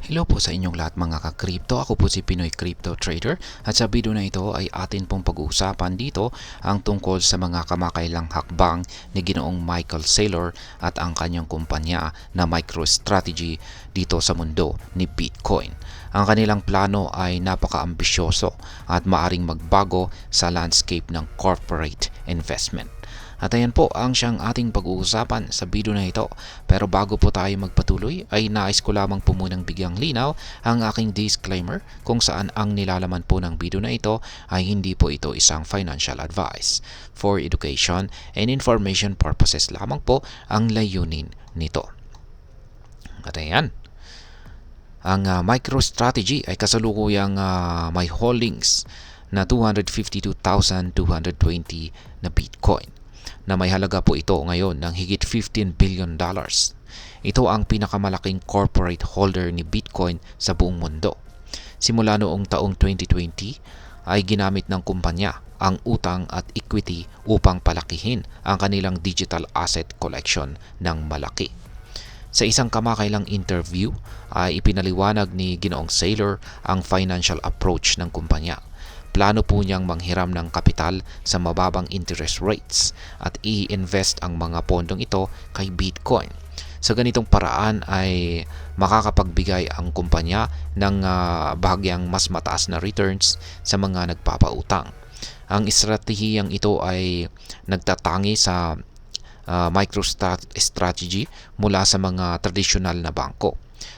Hello po sa inyong lahat mga ka-crypto. Ako po si Pinoy Crypto Trader at sa video na ito ay atin pong pag-uusapan dito ang tungkol sa mga kamakailang hakbang ni Ginoong Michael Saylor at ang kanyang kumpanya na MicroStrategy dito sa mundo ni Bitcoin. Ang kanilang plano ay napaka-ambisyoso at maaring magbago sa landscape ng corporate investment. At ayan po ang siyang ating pag-uusapan sa video na ito. Pero bago po tayo magpatuloy ay nais ko lamang po munang bigyang linaw ang aking disclaimer kung saan ang nilalaman po ng video na ito ay hindi po ito isang financial advice. For education and information purposes lamang po ang layunin nito. At ayan, ang MicroStrategy ay kasalukuyang may holdings na 252,220 na Bitcoin na may halaga po ito ngayon ng higit $15 billion. Ito ang pinakamalaking corporate holder ni Bitcoin sa buong mundo. Simula noong taong 2020 ay ginamit ng kumpanya ang utang at equity upang palakihin ang kanilang digital asset collection ng malaki. Sa isang kamakailang interview ay ipinaliwanag ni Ginoong Saylor ang financial approach ng kumpanya. Plano po niyang manghiram ng kapital sa mababang interest rates at i-invest ang mga pondong ito kay Bitcoin. Sa ganitong paraan ay makakapagbigay ang kumpanya ng bahagyang mas mataas na returns sa mga nagpapautang. Ang estratehiyang ito ay nagtatangi sa MicroStrategy mula sa mga tradisyonal na bangko.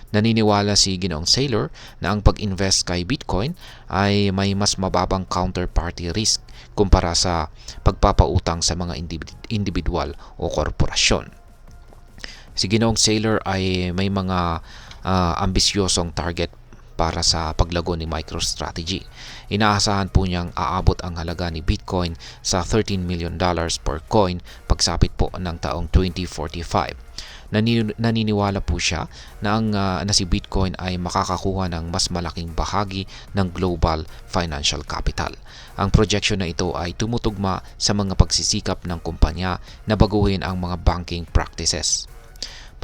Naniniwala si Ginoong Saylor na ang pag-invest kay Bitcoin ay may mas mababang counterparty risk kumpara sa pagpapautang sa mga individual o korporasyon. Si Ginoong Saylor ay may mga ambisyosong target para sa paglago ni MicroStrategy. Inaasahan po niyang aabot ang halaga ni Bitcoin sa $13 million per coin pagsapit po ng taong 2045. Naniniwala po siya na si Bitcoin ay makakakuha ng mas malaking bahagi ng global financial capital. Ang projection na ito ay tumutugma sa mga pagsisikap ng kumpanya na baguhin ang mga banking practices.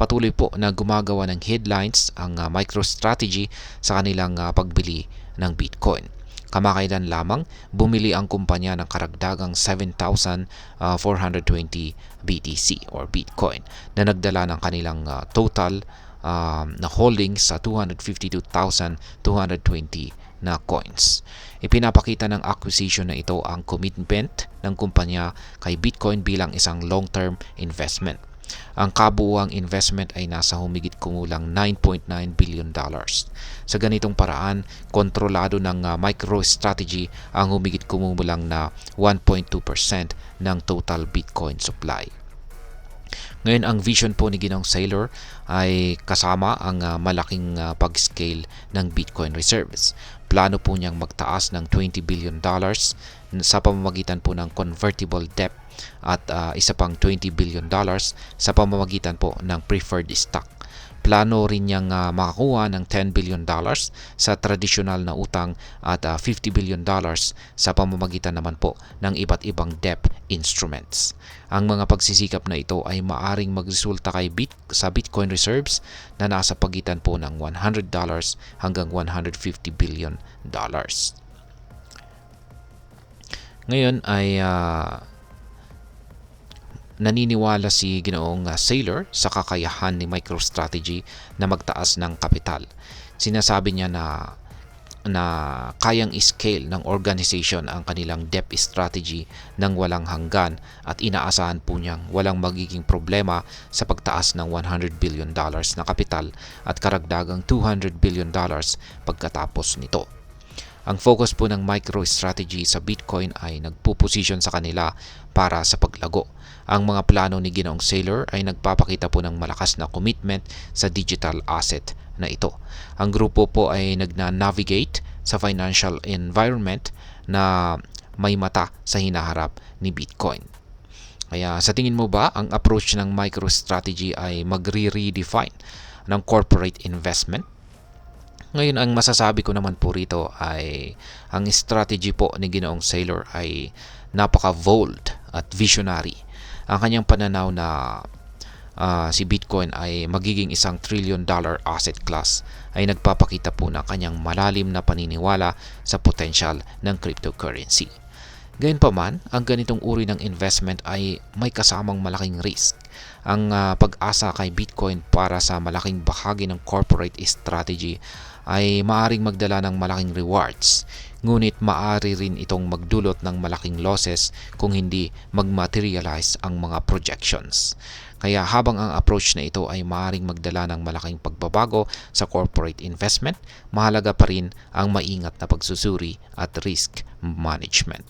Patuloy po na gumagawa ng headlines ang MicroStrategy sa kanilang pagbili ng Bitcoin. Kamakailan lamang, bumili ang kumpanya ng karagdagang 7,420 BTC or Bitcoin na nagdala ng kanilang total na holdings sa 252,220 na coins. Ipinapakita ng acquisition na ito ang commitment ng kumpanya kay Bitcoin bilang isang long-term investment. Ang kabuuang investment ay nasa humigit kumulang $9.9 billion. Sa ganitong paraan, kontrolado ng MicroStrategy ang humigit kumulang na 1.2% ng total Bitcoin supply. Ngayon, ang vision po ni Ginoong Saylor ay kasama ang malaking pag-scale ng Bitcoin reserves. Plano po niyang magtaas ng $20 billion sa pamamagitan po ng convertible debt at isa pang $20 billion sa pamamagitan po ng preferred stock. Plano rin niyang makakuha ng $10 billion sa tradisyonal na utang at $50 billion sa pamamagitan naman po ng iba't ibang debt instruments. Ang mga pagsisikap na ito ay maaring magresulta sa Bitcoin reserves na nasa pagitan po ng $100 hanggang $150 billion. Ngayon ay naniniwala si Ginoong Saylor sa kakayahan ni MicroStrategy na magtaas ng kapital. Sinasabi niya na kayang scale ng organization ang kanilang debt strategy ng walang hanggan at inaasahan po niyang walang magiging problema sa pagtaas ng $100 billion na kapital at karagdagang $200 billion pagkatapos nito. Ang focus po ng MicroStrategy sa Bitcoin ay nagpuposisyon sa kanila para sa paglago. Ang mga plano ni Ginoong Saylor ay nagpapakita po ng malakas na commitment sa digital asset na ito. Ang grupo po ay nagna-navigate sa financial environment na may mata sa hinaharap ni Bitcoin. Kaya sa tingin mo ba ang approach ng MicroStrategy ay magre-redefine ng corporate investment? Ngayon, ang masasabi ko naman po rito ay ang strategy po ni Ginoong Saylor ay napaka-bold at visionary. Ang kanyang pananaw na si Bitcoin ay magiging isang $1 trillion asset class ay nagpapakita po ng kanyang malalim na paniniwala sa potential ng cryptocurrency. Gayunpaman, ang ganitong uri ng investment ay may kasamang malaking risk. Ang pag-asa kay Bitcoin para sa malaking bahagi ng corporate strategy ay maaring magdala ng malaking rewards, ngunit maaari rin itong magdulot ng malaking losses kung hindi mag-materialize ang mga projections. Kaya habang ang approach na ito ay maaring magdala ng malaking pagbabago sa corporate investment, mahalaga pa rin ang maingat na pagsusuri at risk management.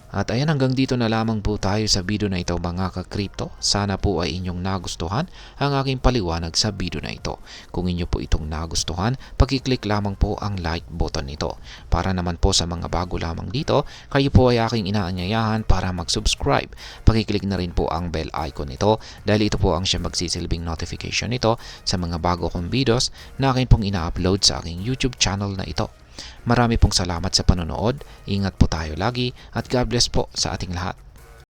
At ayan, hanggang dito na lamang po tayo sa video na ito mga ka-crypto. Sana po ay inyong nagustuhan ang aking paliwanag sa video na ito. Kung inyo po itong nagustuhan, pag-click lamang po ang like button nito. Para naman po sa mga bago lamang dito, kayo po ay aking inaanyayahan para mag-subscribe. Pag-click na rin po ang bell icon nito dahil ito po ang siya magsisilbing notification nito sa mga bago kong videos na akin pong ina-upload sa aking YouTube channel na ito. Marami pong salamat sa panonood, ingat po tayo lagi at God bless po sa ating lahat.